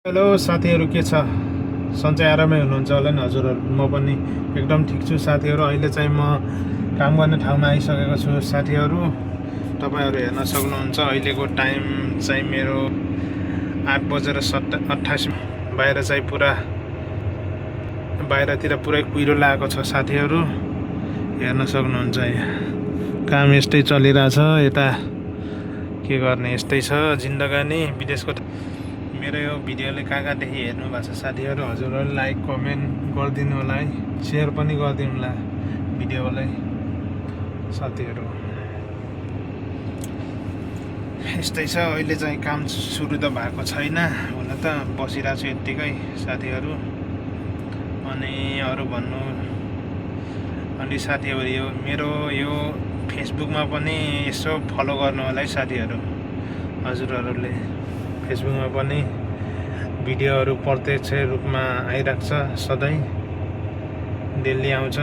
Hello साथीहरू, के छ? सन्चै आरामै हुनुहुन्छ होला नि हजुरहरू? म पनि एकदम ठिक छु साथीहरू। अहिले चाहिँ म काम गर्ने ठाउँमा आइसकेको छु साथीहरू। तपाईँहरू हेर्न सक्नुहुन्छ अहिलेको टाइम चाहिँ मेरो 8:28। बाहिरतिर पुरै कुहिरो लागेको छ साथीहरू, हेर्न सक्नुहुन्छ। यहाँ काम यस्तै चलिरहेछ। यता के गर्ने, यस्तै छ जिन्दगानी विदेशको। मेरो यो भिडियोले कहाँदेखि हेर्नु भएको छ साथीहरू, हजुरहरूले लाइक कमेन्ट गरिदिनु होला है, सेयर पनि गरिदिनु होला भिडियोलाई साथीहरू। यस्तै छ, अहिले चाहिँ काम सुरु त भएको छैन, हुन त बसिरहेको छु यत्तिकै साथीहरू। अनि अरू भन्नु, अनि साथीहरू यो मेरो यो फेसबुकमा पनि यसो फलो गर्नु होला है साथीहरू। हजुरहरूले फेसबुकमा पनि भिडियोहरू प्रत्यक्ष रूपमा आइरहेको छ, सधैँ डेली आउँछ।